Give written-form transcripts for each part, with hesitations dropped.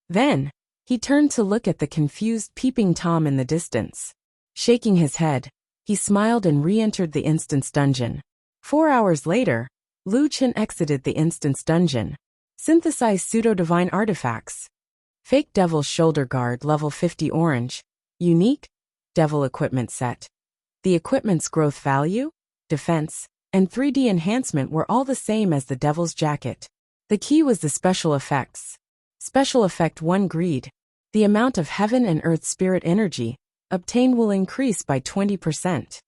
Then, he turned to look at the confused peeping Tom in the distance. Shaking his head, he smiled and re-entered the instance dungeon. 4 hours later, Lu Chen exited the instance dungeon. Synthesize pseudo-divine artifacts. Fake Devil's Shoulder Guard level 50 orange. Unique Devil Equipment Set. The equipment's growth value, defense, and 3D enhancement were all the same as the Devil's Jacket. The key was the special effects. Special Effect 1 Greed. The amount of heaven and earth spirit energy obtained will increase by 20%.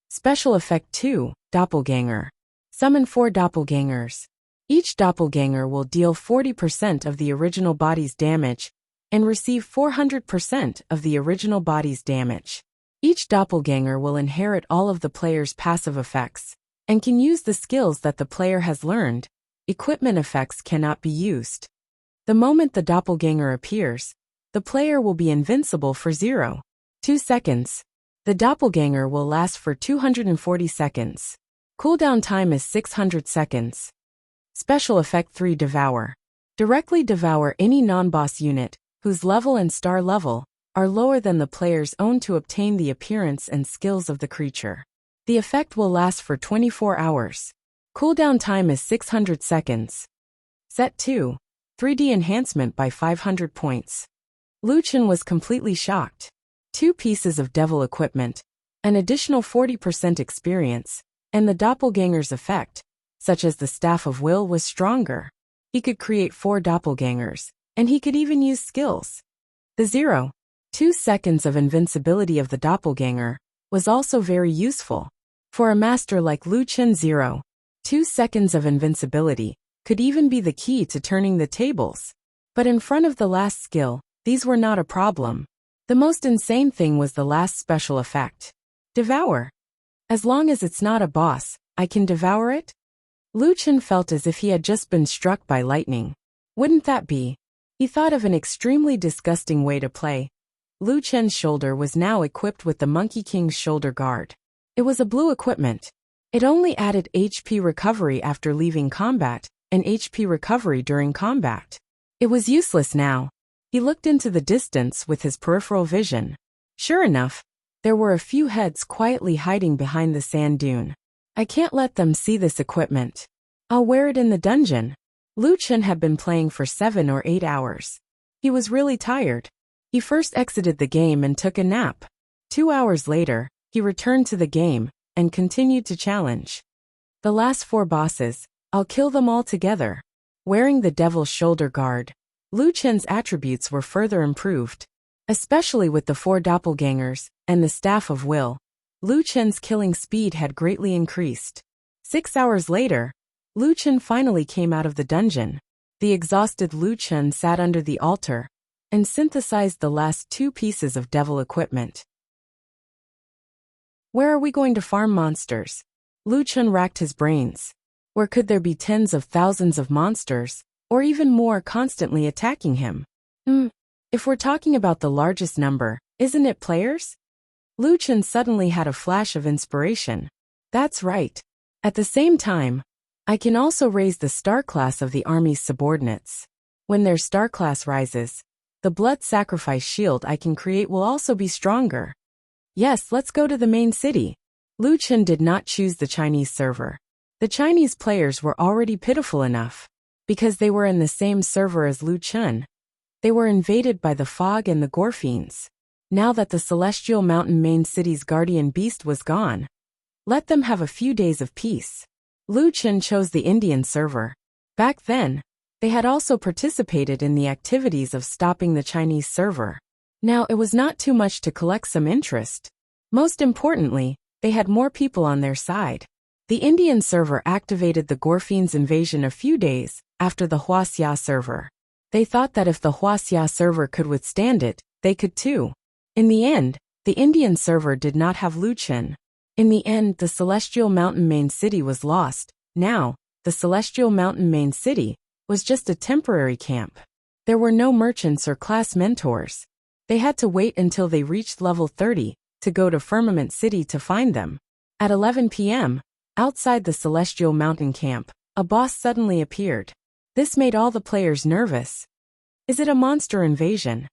Special Effect 2 Doppelganger. Summon 4 doppelgangers. Each doppelganger will deal 40% of the original body's damage and receive 400% of the original body's damage. Each doppelganger will inherit all of the player's passive effects and can use the skills that the player has learned. Equipment effects cannot be used. The moment the doppelganger appears, the player will be invincible for 0.2 seconds. The doppelganger will last for 240 seconds. Cooldown time is 600 seconds. Special Effect 3 Devour. Directly devour any non-boss unit whose level and star level are lower than the player's own to obtain the appearance and skills of the creature. The effect will last for 24 hours. Cooldown time is 600 seconds. Set 2. 3D enhancement by 500 points. Lu Chen was completely shocked. 2 pieces of devil equipment, an additional 40% experience, and the doppelganger's effect, such as the Staff of Will, was stronger. He could create 4 doppelgangers, and he could even use skills. The 0.2 seconds of invincibility of the doppelganger was also very useful. For a master like Lu Chen, 0.2 seconds of invincibility could even be the key to turning the tables. But in front of the last skill, these were not a problem. The most insane thing was the last special effect. Devour. As long as it's not a boss, I can devour it? Lu Chen felt as if he had just been struck by lightning. Wouldn't that be? He thought of an extremely disgusting way to play. Lu Chen's shoulder was now equipped with the Monkey King's shoulder guard. It was a blue equipment. It only added HP recovery after leaving combat, and HP recovery during combat. It was useless now. He looked into the distance with his peripheral vision. Sure enough, there were a few heads quietly hiding behind the sand dune. I can't let them see this equipment. I'll wear it in the dungeon. Lu Chen had been playing for 7 or 8 hours. He was really tired. He first exited the game and took a nap. 2 hours later, he returned to the game and continued to challenge. The last 4 bosses, I'll kill them all together. Wearing the Devil's Shoulder Guard, Lu Chen's attributes were further improved. Especially with the 4 doppelgangers and the Staff of Will, Lu Chen's killing speed had greatly increased. 6 hours later, Lu Chen finally came out of the dungeon. The exhausted Lu Chen sat under the altar and synthesized the last 2 pieces of devil equipment. Where are we going to farm monsters? Lu Chen racked his brains. Where could there be tens of thousands of monsters, or even more, constantly attacking him? If we're talking about the largest number, isn't it players? Lu Chen suddenly had a flash of inspiration. That's right. At the same time, I can also raise the star class of the army's subordinates. When their star class rises, the blood sacrifice shield I can create will also be stronger. Yes, let's go to the main city. Lu Chen did not choose the Chinese server. The Chinese players were already pitiful enough. Because they were in the same server as Lu Chen, they were invaded by the fog and the Gorfiends. Now that the Celestial Mountain main city's guardian beast was gone, let them have a few days of peace. Lu Chen chose the Indian server. Back then, they had also participated in the activities of stopping the Chinese server. Now it was not too much to collect some interest. Most importantly, they had more people on their side. The Indian server activated the Gorfiends' invasion a few days after the Wuxia server. They thought that if the Wuxia server could withstand it, they could too. In the end, the Indian server did not have Lu Chen. In the end, the Celestial Mountain main city was lost. Now, the Celestial Mountain main city was just a temporary camp. There were no merchants or class mentors. They had to wait until they reached level 30 to go to Firmament City to find them. At 11 p.m., outside the Celestial Mountain camp, a boss suddenly appeared. This made all the players nervous. Is it a monster invasion?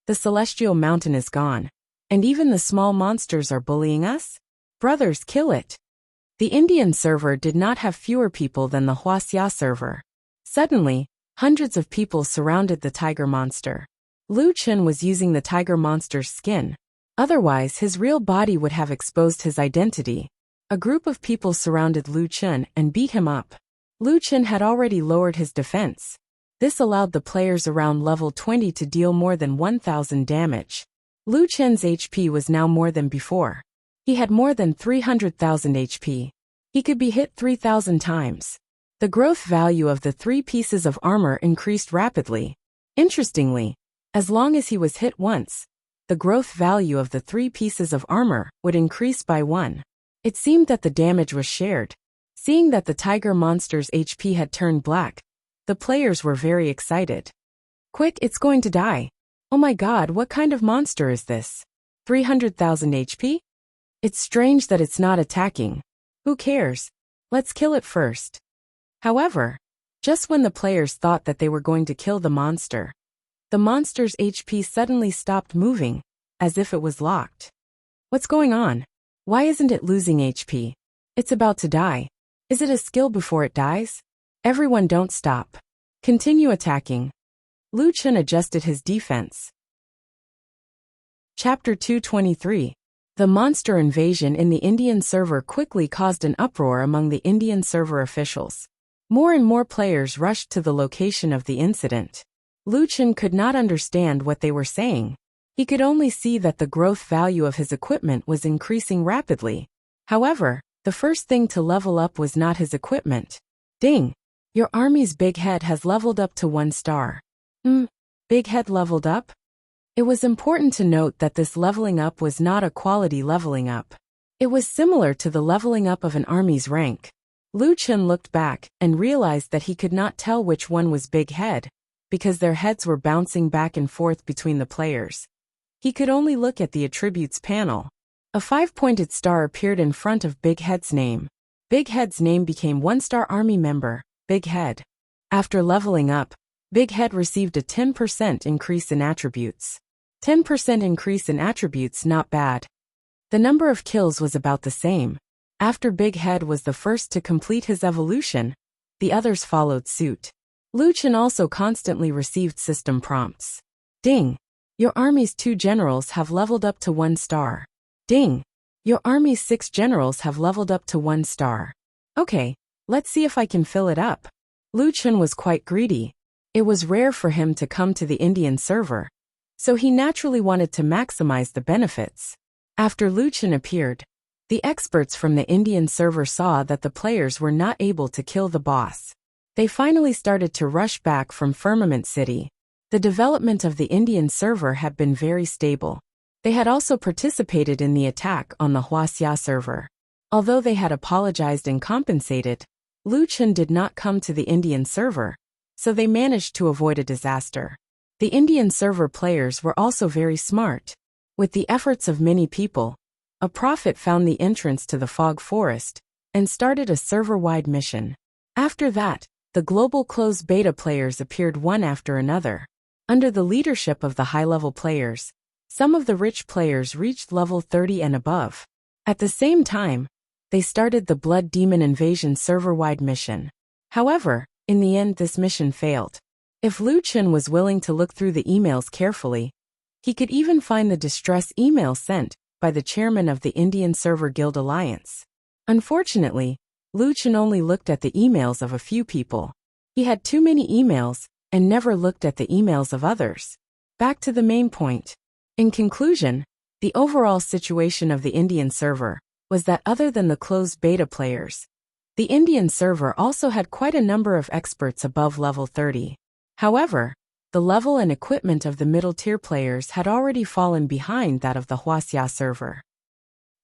The celestial mountain is gone. And even the small monsters are bullying us? Brothers, kill it. The Indian server did not have fewer people than the Wuxia server. Suddenly, hundreds of people surrounded the tiger monster. Lu Chen was using the tiger monster's skin. Otherwise, his real body would have exposed his identity. A group of people surrounded Lu Chen and beat him up. Lu Chen had already lowered his defense. This allowed the players around level 20 to deal more than 1,000 damage. Lu Chen's HP was now more than before. He had more than 300,000 HP. He could be hit 3,000 times. The growth value of the 3 pieces of armor increased rapidly. Interestingly, as long as he was hit once, the growth value of the 3 pieces of armor would increase by 1. It seemed that the damage was shared. Seeing that the tiger monster's HP had turned black, the players were very excited. Quick, it's going to die. Oh my god, what kind of monster is this? 300,000 HP? It's strange that it's not attacking. Who cares? Let's kill it first. However, just when the players thought that they were going to kill the monster's HP suddenly stopped moving, as if it was locked. What's going on? Why isn't it losing HP? It's about to die. Is it a skill before it dies? Everyone don't stop. Continue attacking. Lu Chen adjusted his defense. Chapter 223. The monster invasion in the Indian server quickly caused an uproar among the Indian server officials. More and more players rushed to the location of the incident. Lu Chen could not understand what they were saying. He could only see that the growth value of his equipment was increasing rapidly. However, the first thing to level up was not his equipment. Ding! Your army's big head has leveled up to 1 star. Big head leveled up? It was important to note that this leveling up was not a quality leveling up. It was similar to the leveling up of an army's rank. Lu Chen looked back and realized that he could not tell which one was big head, because their heads were bouncing back and forth between the players. He could only look at the attributes panel. A 5-pointed star appeared in front of Big Head's name. Big Head's name became 1-star army member, Big Head. After leveling up, Big Head received a 10% increase in attributes. 10% increase in attributes, not bad. The number of kills was about the same. After Big Head was the first to complete his evolution, the others followed suit. Lu Chen also constantly received system prompts. Ding! Your army's 2 generals have leveled up to 1 star. Ding! Your army's 6 generals have leveled up to 1 star. Okay, let's see if I can fill it up. Lu Chen was quite greedy. It was rare for him to come to the Indian server, so he naturally wanted to maximize the benefits. After Lu Chen appeared, the experts from the Indian server saw that the players were not able to kill the boss. They finally started to rush back from Firmament City. The development of the Indian server had been very stable. They had also participated in the attack on the Wuxia server. Although they had apologized and compensated, Lu Chen did not come to the Indian server, so they managed to avoid a disaster. The Indian server players were also very smart. With the efforts of many people, a prophet found the entrance to the fog forest and started a server-wide mission. After that, the global closed beta players appeared one after another. Under the leadership of the high-level players, some of the rich players reached level 30 and above. At the same time, they started the Blood Demon Invasion server-wide mission. However, in the end this mission failed. If Lu Chen was willing to look through the emails carefully, he could even find the distress email sent by the chairman of the Indian Server Guild Alliance. Unfortunately, Lu Chen only looked at the emails of a few people. He had too many emails and never looked at the emails of others. Back to the main point. In conclusion, the overall situation of the Indian server was that other than the closed beta players, the Indian server also had quite a number of experts above level 30. However, the level and equipment of the middle-tier players had already fallen behind that of the Wuxia server.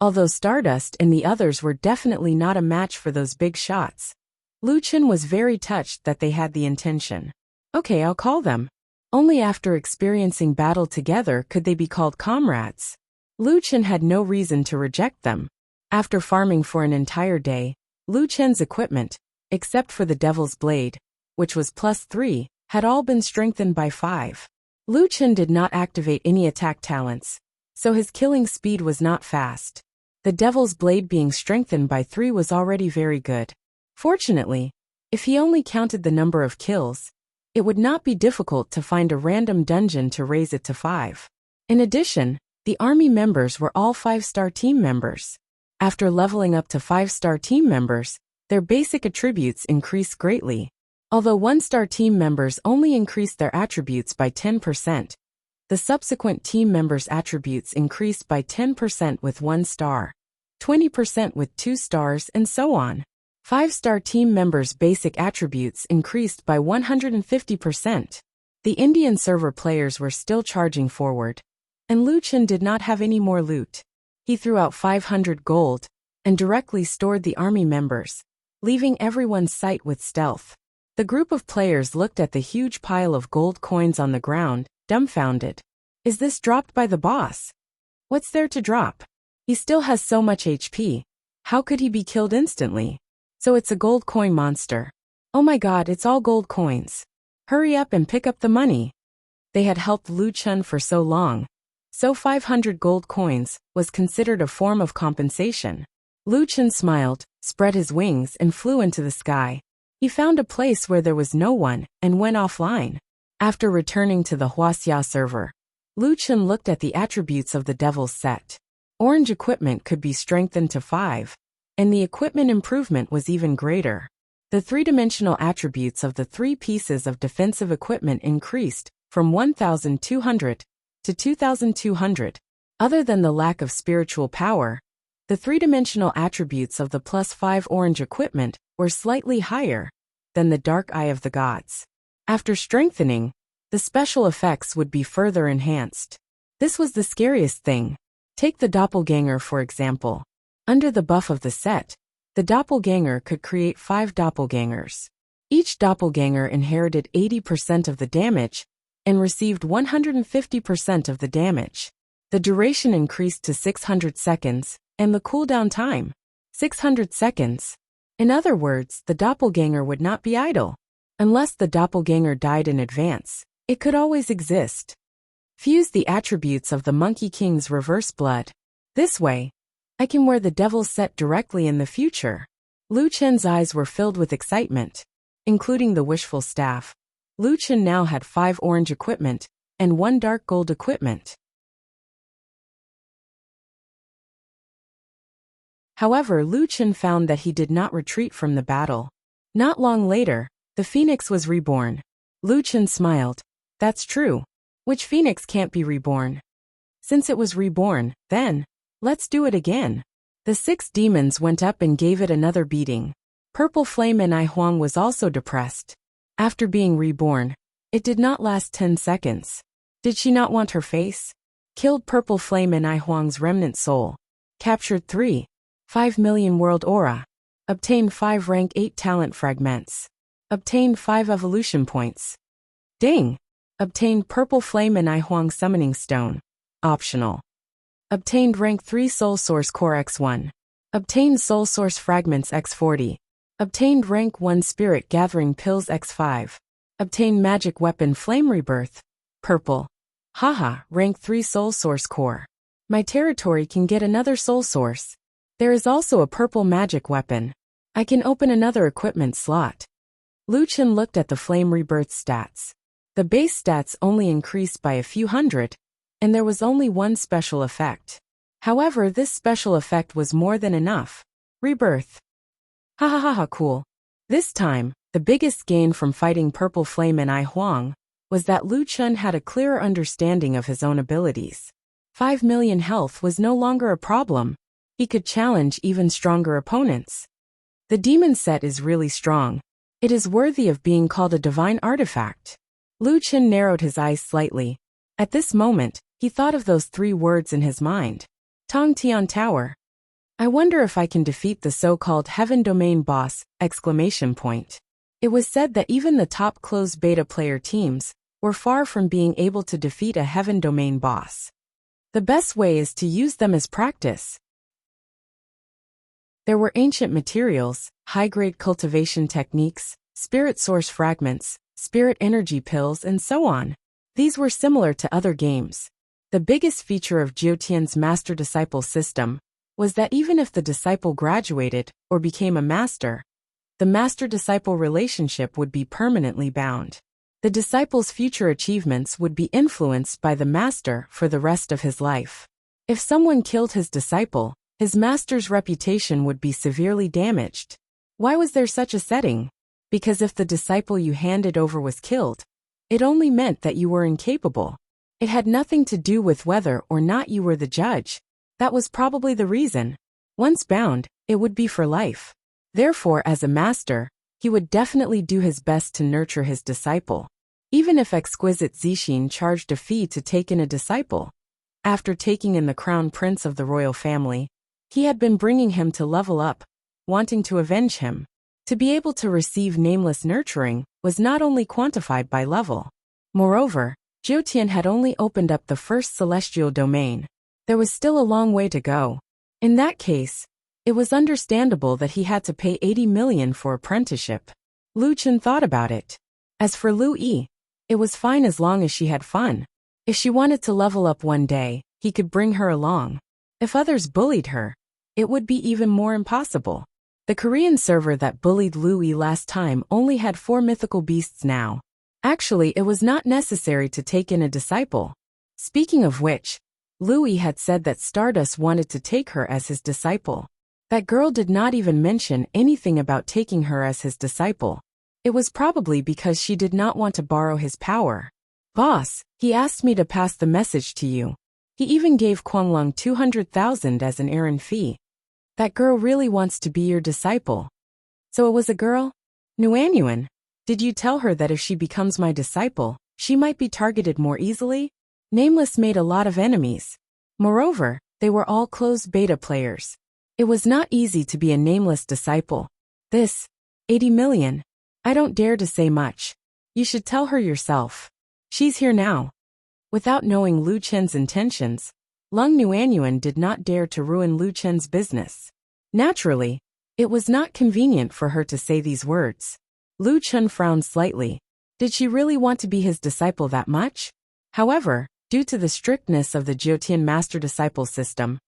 Although Stardust and the others were definitely not a match for those big shots, Lu Chen was very touched that they had the intention. Okay, I'll call them. Only after experiencing battle together could they be called comrades. Lu Chen had no reason to reject them. After farming for an entire day, Lu Chen's equipment, except for the Devil's Blade, which was +3, had all been strengthened by 5. Lu Chen did not activate any attack talents, so his killing speed was not fast. The Devil's Blade being strengthened by 3 was already very good. Fortunately, if he only counted the number of kills, it would not be difficult to find a random dungeon to raise it to 5. In addition, the army members were all 5-star team members. After leveling up to 5-star team members, their basic attributes increased greatly. Although 1-star team members only increased their attributes by 10%, the subsequent team members' attributes increased by 10% with 1 star, 20% with 2 stars, and so on. 5-star team members' basic attributes increased by 150%. The Indian server players were still charging forward, and Lu Chen did not have any more loot. He threw out 500 gold and directly stored the army members, leaving everyone's sight with stealth. The group of players looked at the huge pile of gold coins on the ground, dumbfounded. Is this dropped by the boss? What's there to drop? He still has so much HP. How could he be killed instantly? So it's a gold coin monster. Oh my god, it's all gold coins. Hurry up and pick up the money. They had helped Lu Chen for so long, so 500 gold coins was considered a form of compensation. Lu Chen smiled, spread his wings, and flew into the sky. He found a place where there was no one and went offline. After returning to the Wuxia server, Lu Chen looked at the attributes of the Devil's set. Orange equipment could be strengthened to 5, and the equipment improvement was even greater. The 3-dimensional attributes of the 3 pieces of defensive equipment increased from 1,200 to 2,200. Other than the lack of spiritual power, the 3-dimensional attributes of the +5 orange equipment were slightly higher than the Dark Eye of the Gods. After strengthening, the special effects would be further enhanced. This was the scariest thing. Take the doppelganger for example. Under the buff of the set, the doppelganger could create 5 doppelgangers. Each doppelganger inherited 80% of the damage and received 150% of the damage. The duration increased to 600 seconds, and the cooldown time, 600 seconds. In other words, the doppelganger would not be idle. Unless the doppelganger died in advance, it could always exist. Fuse the attributes of the Monkey King's reverse blood. This way, I can wear the Devil's set directly in the future. Lu Chen's eyes were filled with excitement, including the wishful staff. Lu Chen now had 5 orange equipment and 1 dark gold equipment. However, Lu Chen found that he did not retreat from the battle. Not long later, the phoenix was reborn. Lu Chen smiled. That's true. Which phoenix can't be reborn? Since it was reborn, then, let's do it again. The 6 demons went up and gave it another beating. Purple Flame and I Huang was also depressed. After being reborn, it did not last 10 seconds. Did she not want her face? Killed Purple Flame and I Huang's remnant soul. Captured 5 million world aura. Obtained 5 rank 8 talent fragments. Obtained 5 evolution points. Ding! Obtained Purple Flame and I Huang summoning stone. Optional. Obtained rank 3 soul source core x1. Obtained soul source fragments x40. Obtained rank 1 spirit gathering pills x5. Obtained magic weapon flame rebirth. Purple. Haha, rank 3 soul source core. My territory can get another soul source. There is also a purple magic weapon. I can open another equipment slot. Lu Chen looked at the flame rebirth stats. The base stats only increased by a few hundred, and there was only 1 special effect. However, this special effect was more than enough. Rebirth. Ha ha ha ha, cool. This time, the biggest gain from fighting Purple Flame and I Huang was that Lu Chen had a clearer understanding of his own abilities. 5 million health was no longer a problem. He could challenge even stronger opponents. The demon set is really strong. It is worthy of being called a divine artifact. Lu Chen narrowed his eyes slightly. At this moment, he thought of those 3 words in his mind. Tong Tian Tower. I wonder if I can defeat the so-called Heaven Domain boss! It was said that even the top closed beta player teams were far from being able to defeat a Heaven Domain boss. The best way is to use them as practice. There were ancient materials, high-grade cultivation techniques, spirit source fragments, spirit energy pills, and so on. These were similar to other games. The biggest feature of Jiutian's master-disciple system was that even if the disciple graduated or became a master, the master-disciple relationship would be permanently bound. The disciple's future achievements would be influenced by the master for the rest of his life. If someone killed his disciple, his master's reputation would be severely damaged. Why was there such a setting? Because if the disciple you handed over was killed, it only meant that you were incapable. It had nothing to do with whether or not you were the judge. That was probably the reason. Once bound, it would be for life. Therefore, as a master, he would definitely do his best to nurture his disciple. Even if exquisite Zixin charged a fee to take in a disciple. After taking in the crown prince of the royal family, he had been bringing him to level up, wanting to avenge him. To be able to receive nameless nurturing was not only quantified by level. Moreover, Jiutian had only opened up the first celestial domain. There was still a long way to go. In that case, it was understandable that he had to pay 80 million for apprenticeship. Lu Chen thought about it. As for Lu Yi, it was fine as long as she had fun. If she wanted to level up one day, he could bring her along. If others bullied her, it would be even more impossible. The Korean server that bullied Lu Yi last time only had 4 mythical beasts now. Actually, it was not necessary to take in a disciple. Speaking of which, Lu Yi had said that Stardust wanted to take her as his disciple. That girl did not even mention anything about taking her as his disciple. It was probably because she did not want to borrow his power. Boss, he asked me to pass the message to you. He even gave Kuanglong 200,000 as an errand fee. That girl really wants to be your disciple. So it was a girl? Nuanyuan, did you tell her that if she becomes my disciple, she might be targeted more easily? Nameless made a lot of enemies. Moreover, they were all closed beta players. It was not easy to be a nameless disciple. This, 80 million. I don't dare to say much. You should tell her yourself. She's here now. Without knowing Lu Chen's intentions, Lung Nuanyuan did not dare to ruin Lu Chen's business. Naturally, it was not convenient for her to say these words. Lu Chen frowned slightly. Did she really want to be his disciple that much? However, due to the strictness of the Jiutian master-disciple system,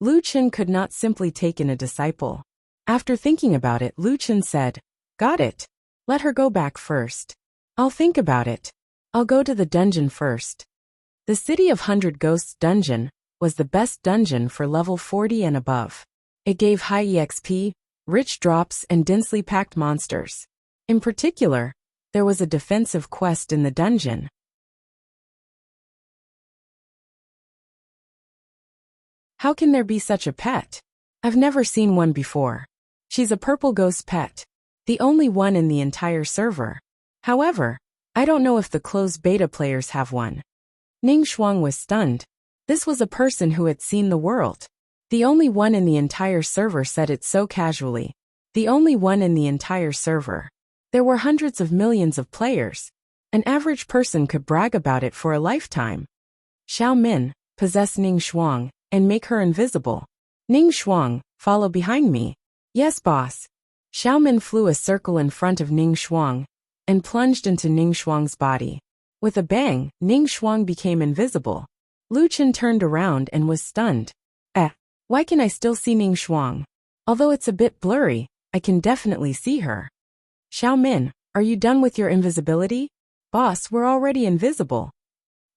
Lu Chen could not simply take in a disciple. After thinking about it, Lu Chen said, "Got it. Let her go back first. I'll think about it. I'll go to the dungeon first." The City of 100 Ghosts dungeon was the best dungeon for level 40 and above. It gave high EXP, rich drops, and densely packed monsters. In particular, there was a defensive quest in the dungeon. How can there be such a pet? I've never seen one before. She's a purple ghost pet. The only one in the entire server. However, I don't know if the closed beta players have one. Ning Shuang was stunned. This was a person who had seen the world. The only one in the entire server said it so casually. The only one in the entire server. There were hundreds of millions of players. An average person could brag about it for a lifetime. Xiao Min, possess Ning Shuang, and make her invisible. Ning Shuang, follow behind me. Yes, boss. Xiao Min flew a circle in front of Ning Shuang, and plunged into Ning Shuang's body. With a bang, Ning Shuang became invisible. Lu Chen turned around and was stunned. Why can I still see Ning Shuang? Although it's a bit blurry, I can definitely see her. Xiao Min, are you done with your invisibility? Boss, we're already invisible.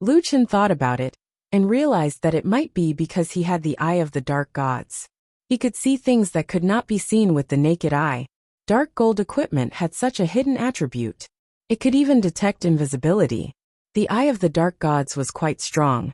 Lu Chen thought about it, and realized that it might be because he had the eye of the dark gods. He could see things that could not be seen with the naked eye. Dark gold equipment had such a hidden attribute. It could even detect invisibility. The eye of the dark gods was quite strong.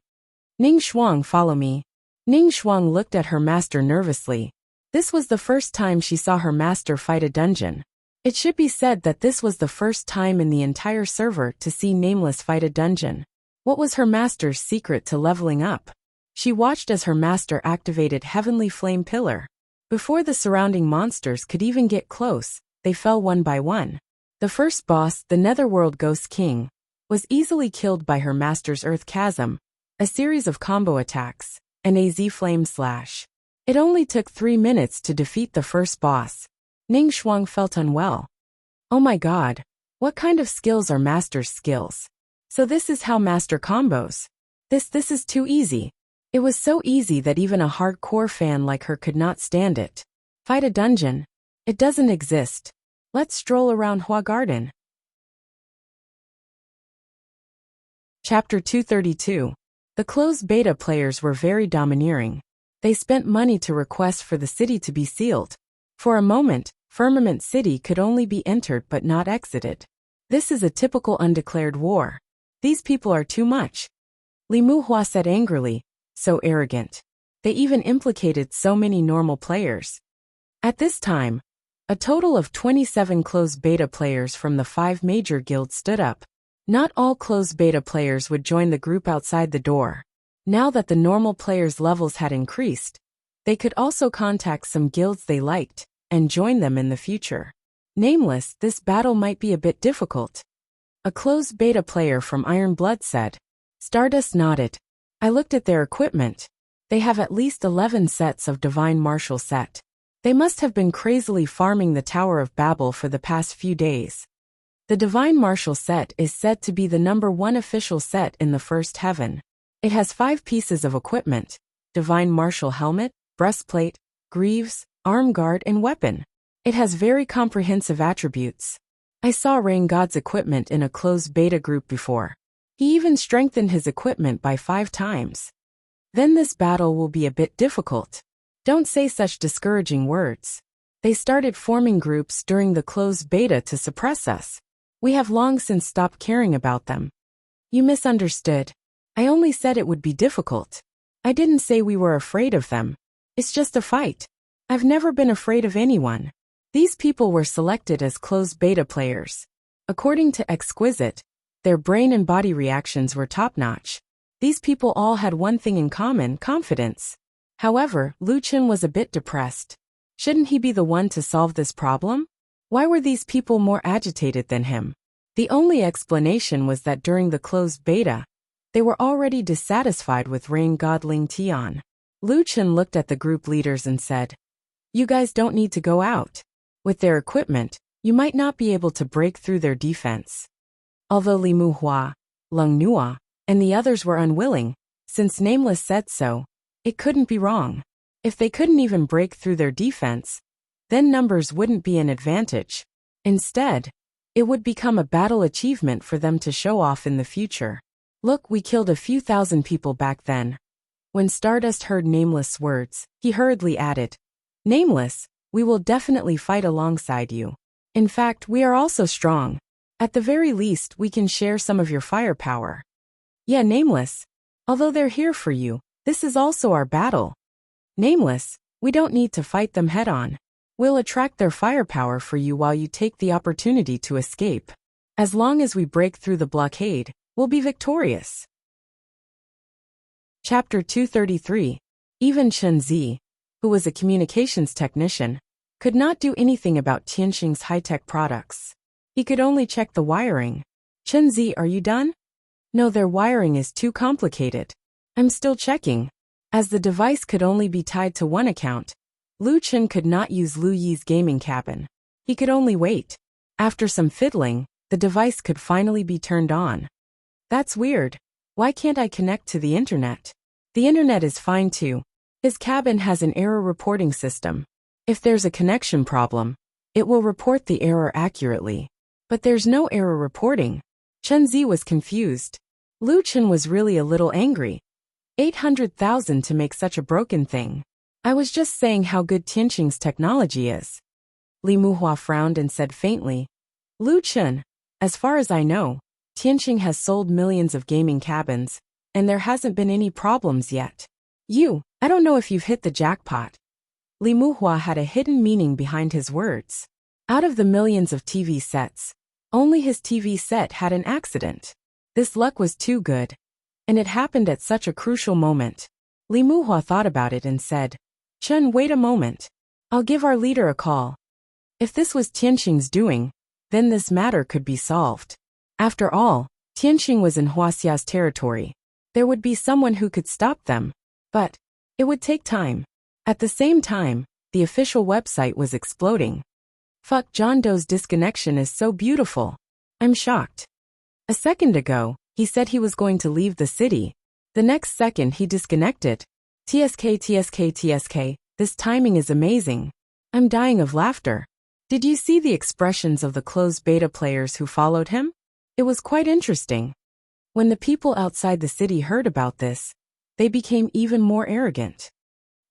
Ning Shuang, follow me. Ning Shuang looked at her master nervously. This was the first time she saw her master fight a dungeon. It should be said that this was the first time in the entire server to see Nameless fight a dungeon. What was her master's secret to leveling up? She watched as her master activated Heavenly Flame Pillar. Before the surrounding monsters could even get close, they fell one by one. The first boss, the Netherworld Ghost King, was easily killed by her master's Earth Chasm, a series of combo attacks, and a Z Flame Slash. It only took 3 minutes to defeat the first boss. Ning Shuang felt unwell. Oh my god. What kind of skills are master's skills? So this is how master combos. This is too easy. It was so easy that even a hardcore fan like her could not stand it. Fight a dungeon? It doesn't exist. Let's stroll around Hua Garden. Chapter 232. The closed beta players were very domineering. They spent money to request for the city to be sealed. For a moment, Firmament City could only be entered but not exited. This is a typical undeclared war. These people are too much. Li Muhua said angrily, so arrogant. They even implicated so many normal players. At this time, a total of 27 closed beta players from the 5 major guilds stood up. Not all closed beta players would join the group outside the door. Now that the normal players' levels had increased, they could also contact some guilds they liked and join them in the future. Nameless, this battle might be a bit difficult. A closed beta player from Iron Blood said. Stardust nodded. I looked at their equipment. They have at least 11 sets of Divine Martial set. They must have been crazily farming the Tower of Babel for the past few days. The Divine Martial set is said to be the #1 official set in the first heaven. It has 5 pieces of equipment: Divine Martial helmet, breastplate, greaves, arm guard and weapon. It has very comprehensive attributes. I saw Rain God's equipment in a closed beta group before. He even strengthened his equipment by 5 times. Then this battle will be a bit difficult. Don't say such discouraging words. They started forming groups during the closed beta to suppress us. We have long since stopped caring about them. You misunderstood. I only said it would be difficult. I didn't say we were afraid of them. It's just a fight. I've never been afraid of anyone. These people were selected as closed beta players. According to Exquisite, their brain and body reactions were top-notch. These people all had one thing in common: confidence. However, Lu Chen was a bit depressed. Shouldn't he be the one to solve this problem? Why were these people more agitated than him? The only explanation was that during the closed beta, they were already dissatisfied with Rain God Ling Tian. Lu Chen looked at the group leaders and said, "You guys don't need to go out. With their equipment, you might not be able to break through their defense." Although Li Muhua, Leng Nua, and the others were unwilling, since Nameless said so, it couldn't be wrong. If they couldn't even break through their defense, then numbers wouldn't be an advantage. Instead, it would become a battle achievement for them to show off in the future. Look, we killed a few thousand people back then. When Stardust heard Nameless' words, he hurriedly added, Nameless, we will definitely fight alongside you. In fact, we are also strong. At the very least, we can share some of your firepower. Yeah, Nameless. Although they're here for you, this is also our battle. Nameless, we don't need to fight them head-on. We'll attract their firepower for you while you take the opportunity to escape. As long as we break through the blockade, we'll be victorious. Chapter 233. Even Chen Zi, who was a communications technician, could not do anything about Tianxing's high-tech products. He could only check the wiring. Chen Zi, are you done? No, their wiring is too complicated. I'm still checking. As the device could only be tied to one account, Lu Chen could not use Lu Yi's gaming cabin. He could only wait. After some fiddling, the device could finally be turned on. That's weird. Why can't I connect to the internet? The internet is fine too. His cabin has an error reporting system. If there's a connection problem, it will report the error accurately. But there's no error reporting. Chen Zi was confused. Lu Chen was really a little angry. 800,000 to make such a broken thing. I was just saying how good Tianxing's technology is. Li Muhua frowned and said faintly, Lu Chen, as far as I know, Tianxing has sold millions of gaming cabins, and there hasn't been any problems yet. I don't know if you've hit the jackpot. Li Muhua had a hidden meaning behind his words. Out of the millions of TV sets, only his TV set had an accident. This luck was too good. And it happened at such a crucial moment. Li Muhua thought about it and said, Chen, wait a moment. I'll give our leader a call. If this was Tianxing's doing, then this matter could be solved. After all, Tianxing was in Wuxia's territory. There would be someone who could stop them. But it would take time. At the same time, the official website was exploding. Fuck, John Doe's disconnection is so beautiful. I'm shocked. A second ago, he said he was going to leave the city. The next second he disconnected. TSK, this timing is amazing. I'm dying of laughter. Did you see the expressions of the closed beta players who followed him? It was quite interesting. When the people outside the city heard about this, they became even more arrogant.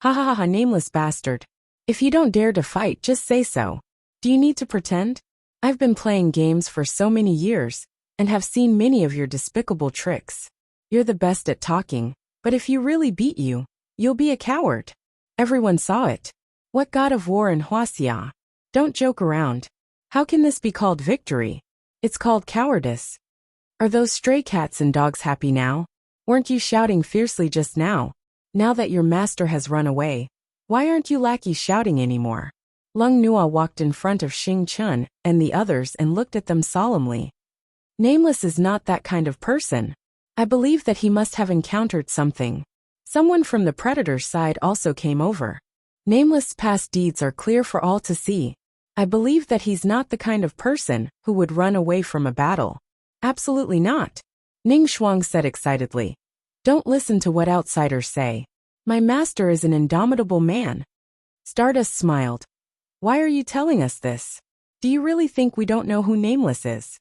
Ha ha ha ha, nameless bastard. If you don't dare to fight, just say so. Do you need to pretend? I've been playing games for so many years, and have seen many of your despicable tricks. You're the best at talking, but if you really beat you, you'll be a coward. Everyone saw it. What god of war in Wuxia? Don't joke around. How can this be called victory? It's called cowardice. Are those stray cats and dogs happy now? Weren't you shouting fiercely just now? Now that your master has run away, why aren't you lackeys shouting anymore? Lung Nua walked in front of Xing Chun and the others and looked at them solemnly. Nameless is not that kind of person. I believe that he must have encountered something. Someone from the predator's side also came over. Nameless' past deeds are clear for all to see. I believe that he's not the kind of person who would run away from a battle. Absolutely not. Ning Shuang said excitedly. Don't listen to what outsiders say. My master is an indomitable man. Stardust smiled. Why are you telling us this? Do you really think we don't know who Nameless is?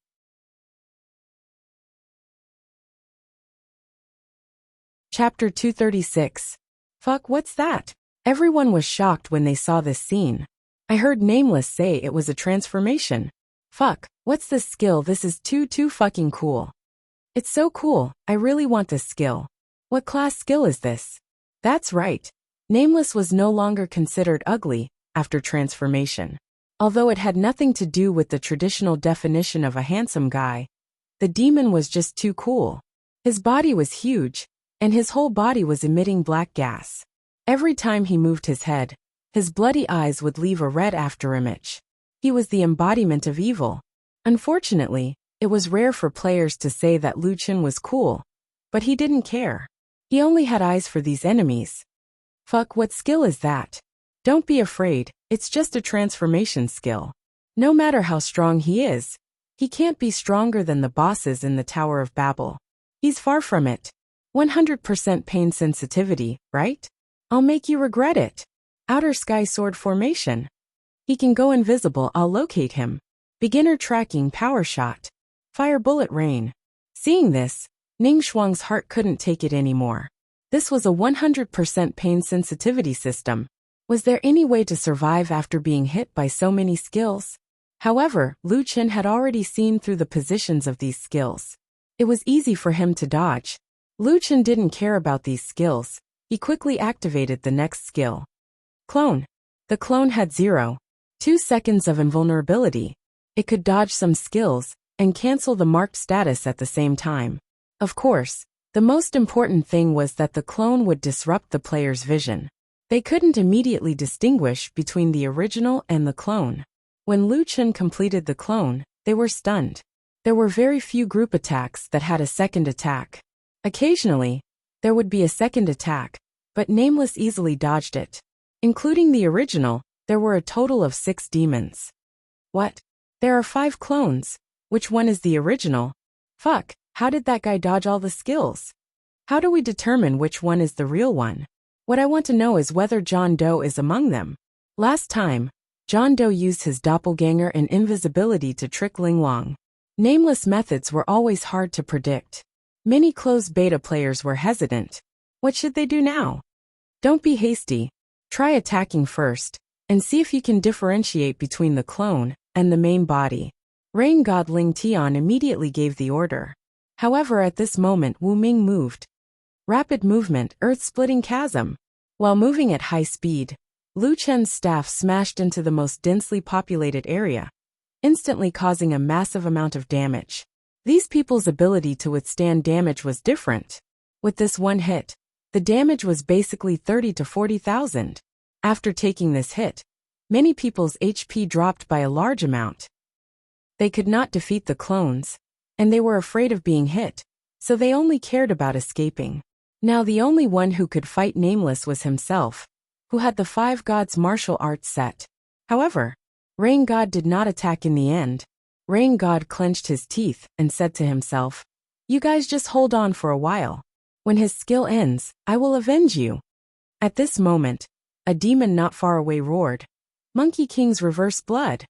Chapter 236. Fuck, what's that? Everyone was shocked when they saw this scene. I heard Nameless say it was a transformation. Fuck, what's this skill? This is too fucking cool. It's so cool, I really want this skill. What class skill is this? That's right. Nameless was no longer considered ugly after transformation. Although it had nothing to do with the traditional definition of a handsome guy, the demon was just too cool. His body was huge, and his whole body was emitting black gas. Every time he moved his head, his bloody eyes would leave a red afterimage. He was the embodiment of evil. Unfortunately, it was rare for players to say that Lu Chen was cool, but he didn't care. He only had eyes for these enemies. Fuck, what skill is that? Don't be afraid, it's just a transformation skill. No matter how strong he is, he can't be stronger than the bosses in the Tower of Babel. He's far from it. 100% pain sensitivity, right? I'll make you regret it. Outer Sky Sword Formation. He can go invisible, I'll locate him. Beginner tracking power shot. Fire bullet rain. Seeing this, Ning Shuang's heart couldn't take it anymore. This was a 100% pain sensitivity system. Was there any way to survive after being hit by so many skills? However, Lu Chen had already seen through the positions of these skills. It was easy for him to dodge. Lu Chen didn't care about these skills. He quickly activated the next skill. Clone. The clone had 0.2 seconds of invulnerability. It could dodge some skills and cancel the marked status at the same time. Of course, the most important thing was that the clone would disrupt the player's vision. They couldn't immediately distinguish between the original and the clone. When Lu Chen completed the clone, they were stunned. There were very few group attacks that had a second attack. Occasionally, there would be a second attack, but Nameless easily dodged it. Including the original, there were a total of 6 demons. What? There are 5 clones. Which one is the original? Fuck, how did that guy dodge all the skills? How do we determine which one is the real one? What I want to know is whether John Doe is among them. Last time, John Doe used his doppelganger and invisibility to trick Ling Long. Nameless methods were always hard to predict. Many closed beta players were hesitant. What should they do now? Don't be hasty. Try attacking first, and see if you can differentiate between the clone and the main body. Rain God Ling Tian immediately gave the order. However, at this moment Wu Ming moved. Rapid movement, earth-splitting chasm. While moving at high speed, Lu Chen's staff smashed into the most densely populated area, instantly causing a massive amount of damage. These people's ability to withstand damage was different. With this one hit, the damage was basically 30 to 40,000. After taking this hit, many people's HP dropped by a large amount. They could not defeat the clones, and they were afraid of being hit, so they only cared about escaping. Now the only one who could fight Nameless was himself, who had the 5 gods martial arts set. However, Rain God did not attack in the end. Rain God clenched his teeth and said to himself, "You guys just hold on for a while. When his skill ends, I will avenge you." At this moment, a demon not far away roared, "Monkey King's reverse blood."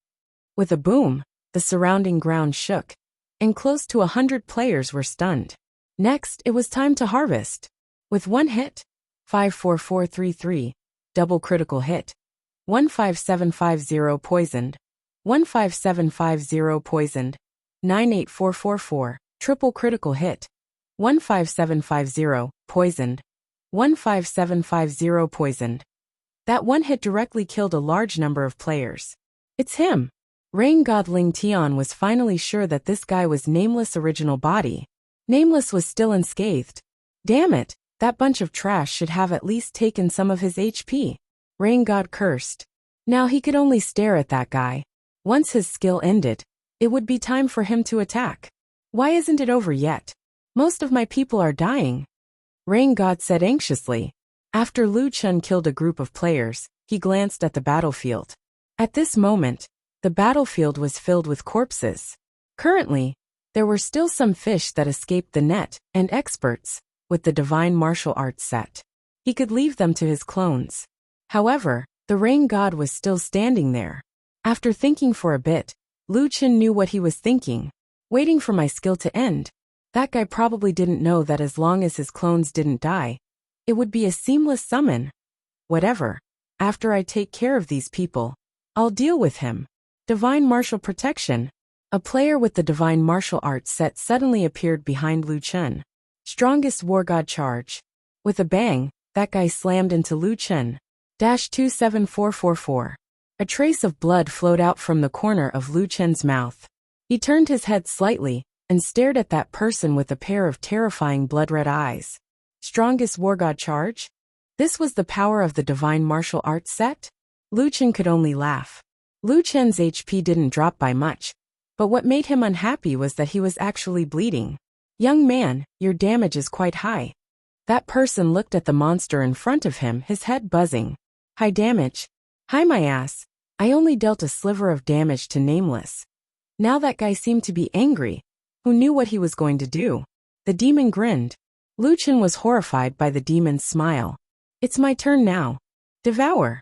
With a boom, the surrounding ground shook, and close to 100 players were stunned. Next, it was time to harvest. With one hit, 54433, double critical hit. 15750 poisoned. 15750 poisoned. 98444, triple critical hit. 15750, poisoned. 15750 poisoned. That one hit directly killed a large number of players. It's him. Rain God Ling Tian was finally sure that this guy was Nameless' original body. Nameless was still unscathed. Damn it, that bunch of trash should have at least taken some of his HP. Rain God cursed. Now he could only stare at that guy. Once his skill ended, it would be time for him to attack. Why isn't it over yet? Most of my people are dying. Rain God said anxiously. After Lu Chun killed a group of players, he glanced at the battlefield. At this moment, the battlefield was filled with corpses. Currently, there were still some fish that escaped the net, and experts, with the divine martial arts set. He could leave them to his clones. However, the Rain God was still standing there. After thinking for a bit, Lu Chun knew what he was thinking. Waiting for my skill to end. That guy probably didn't know that as long as his clones didn't die, it would be a seamless summon. Whatever. After I take care of these people, I'll deal with him. Divine Martial Protection. A player with the Divine Martial Arts set suddenly appeared behind Lu Chun. Strongest War God Charge. With a bang, that guy slammed into Lu Chun. 27444. A trace of blood flowed out from the corner of Lu Chun's mouth. He turned his head slightly and stared at that person with a pair of terrifying blood-red eyes. Strongest War God Charge? This was the power of the Divine Martial Arts set? Lu Chun could only laugh. Lu Chun's HP didn't drop by much, but what made him unhappy was that he was actually bleeding. Young man, your damage is quite high. That person looked at the monster in front of him, his head buzzing. High damage? Hi my ass. I only dealt a sliver of damage to Nameless. Now that guy seemed to be angry. Who knew what he was going to do? The demon grinned. Lu Chun was horrified by the demon's smile. It's my turn now. Devour.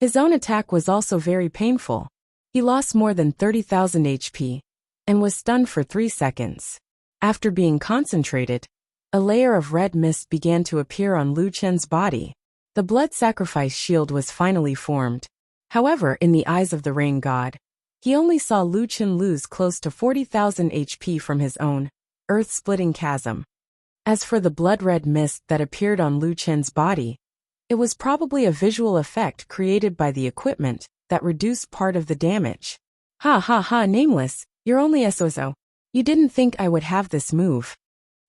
His own attack was also very painful. He lost more than 30,000 HP and was stunned for 3 seconds. After being concentrated, a layer of red mist began to appear on Lu Chun's body. The blood sacrifice shield was finally formed. However, in the eyes of the Rain God, he only saw Lu Chun lose close to 40,000 HP from his own earth-splitting chasm. As for the blood-red mist that appeared on Lu Chun's body, it was probably a visual effect created by the equipment that reduced part of the damage. Ha ha ha, Nameless, you're only SOSO. You didn't think I would have this move.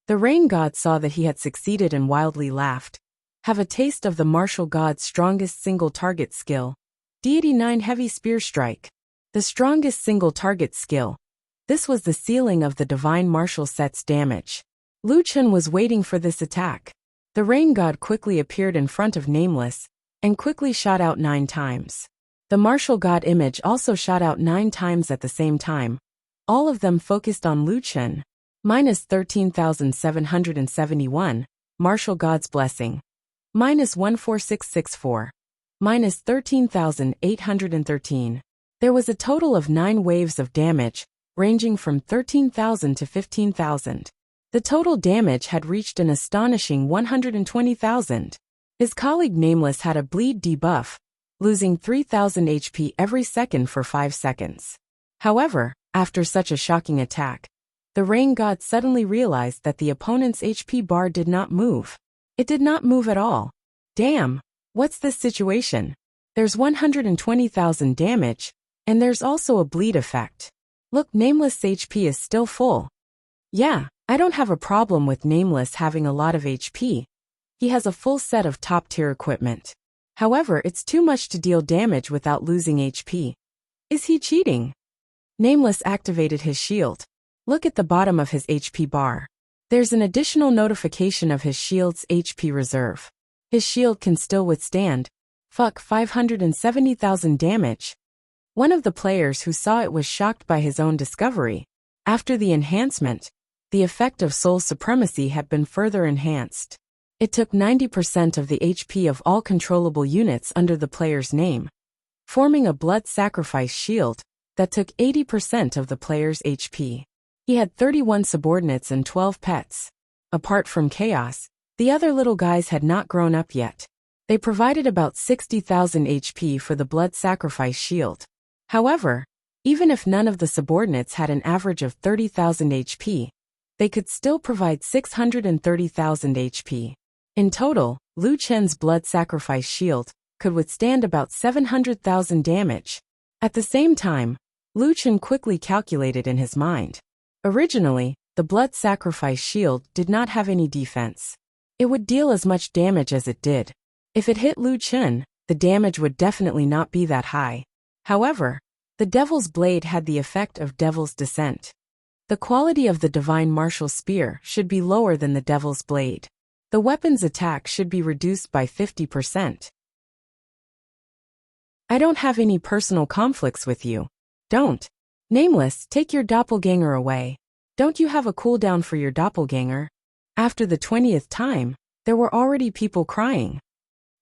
The Rain God saw that he had succeeded and wildly laughed. Have a taste of the martial god's strongest single target skill. Deity 9 Heavy Spear Strike. The strongest single target skill. This was the ceiling of the Divine Martial set's damage. Lu Chun was waiting for this attack. The Rain God quickly appeared in front of Nameless, and quickly shot out 9 times. The Martial God image also shot out 9 times at the same time. All of them focused on Lu Chun. Minus 13,771, Martial God's Blessing. Minus 14664. Minus 13,813. There was a total of 9 waves of damage, ranging from 13,000 to 15,000. The total damage had reached an astonishing 120,000. His colleague Nameless had a bleed debuff, losing 3,000 HP every second for 5 seconds. However, after such a shocking attack, the Rain God suddenly realized that the opponent's HP bar did not move. It did not move at all. Damn, what's this situation? There's 120,000 damage, and there's also a bleed effect. Look, Nameless' HP is still full. Yeah, I don't have a problem with Nameless having a lot of HP. He has a full set of top-tier equipment. However, it's too much to deal damage without losing HP. Is he cheating? Nameless activated his shield. Look at the bottom of his HP bar. There's an additional notification of his shield's HP reserve. His shield can still withstand Fuck 570,000 damage. One of the players who saw it was shocked by his own discovery. After the enhancement, the effect of soul supremacy had been further enhanced. It took 90% of the HP of all controllable units under the player's name, forming a blood sacrifice shield that took 80% of the player's HP. He had 31 subordinates and 12 pets. Apart from Chaos, the other little guys had not grown up yet. They provided about 60,000 HP for the blood sacrifice shield. However, even if none of the subordinates had an average of 30,000 HP, they could still provide 630,000 HP. In total, Lu Chen's blood sacrifice shield could withstand about 700,000 damage. At the same time, Lu Chen quickly calculated in his mind. Originally, the blood sacrifice shield did not have any defense. It would deal as much damage as it did. If it hit Lu Chen, the damage would definitely not be that high. However, the Devil's Blade had the effect of Devil's Descent. The quality of the Divine Martial Spear should be lower than the Devil's Blade. The weapon's attack should be reduced by 50%. I don't have any personal conflicts with you. Don't. Nameless, take your doppelganger away. Don't you have a cooldown for your doppelganger? After the 20th time, there were already people crying.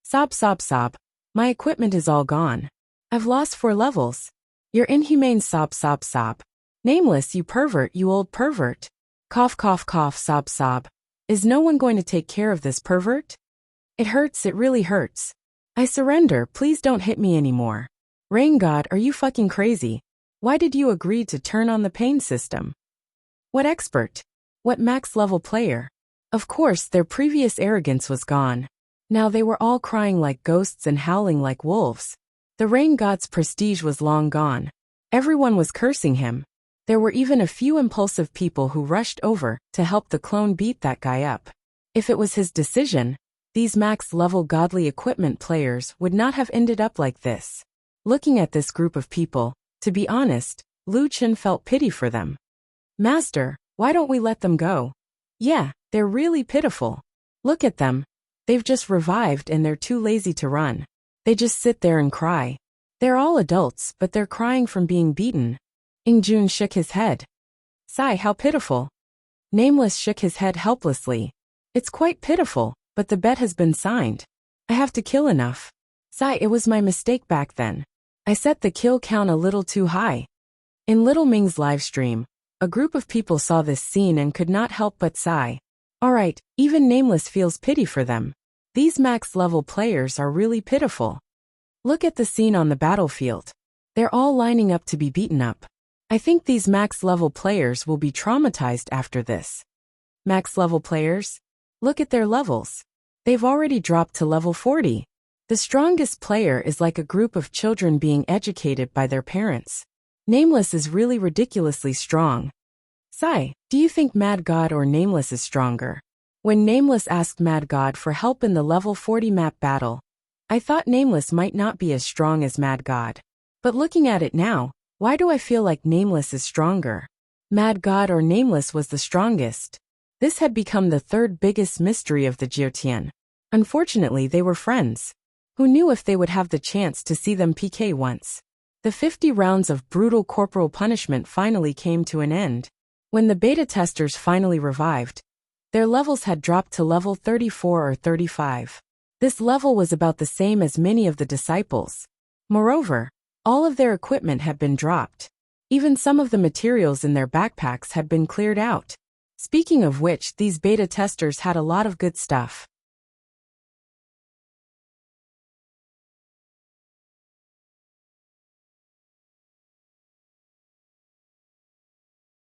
Sob sob sob. My equipment is all gone. I've lost 4 levels. You're inhumane sob sob sob. Nameless, you pervert, you old pervert. Cough cough cough sob sob. Is no one going to take care of this pervert? It hurts, it really hurts. I surrender, please don't hit me anymore. Rain God, are you fucking crazy? Why did you agree to turn on the pain system? What expert? What max level player? Of course, their previous arrogance was gone. Now they were all crying like ghosts and howling like wolves. The Rain God's prestige was long gone. Everyone was cursing him. There were even a few impulsive people who rushed over to help the clone beat that guy up. If it was his decision, these max-level godly equipment players would not have ended up like this. Looking at this group of people, to be honest, Lu Chen felt pity for them. Master, why don't we let them go? Yeah, they're really pitiful. Look at them. They've just revived and they're too lazy to run. They just sit there and cry. They're all adults, but they're crying from being beaten. Ingjun shook his head. Sigh, how pitiful. Nameless shook his head helplessly. It's quite pitiful, but the bet has been signed. I have to kill enough. Sigh, it was my mistake back then. I set the kill count a little too high. In Little Ming's livestream, a group of people saw this scene and could not help but sigh. Alright, even Nameless feels pity for them. These max-level players are really pitiful. Look at the scene on the battlefield. They're all lining up to be beaten up. I think these max-level players will be traumatized after this. Max-level players? Look at their levels. They've already dropped to level 40. The strongest player is like a group of children being educated by their parents. Nameless is really ridiculously strong. Sai, do you think Mad God or Nameless is stronger? When Nameless asked Mad God for help in the level 40 map battle, I thought Nameless might not be as strong as Mad God. But looking at it now, why do I feel like Nameless is stronger? Mad God or Nameless was the strongest. This had become the third biggest mystery of the Jiotian. Unfortunately, they were friends. Who knew if they would have the chance to see them PK once? The 50 rounds of brutal corporal punishment finally came to an end. When the beta testers finally revived, their levels had dropped to level 34 or 35. This level was about the same as many of the disciples. Moreover, all of their equipment had been dropped. Even some of the materials in their backpacks had been cleared out. Speaking of which, these beta testers had a lot of good stuff.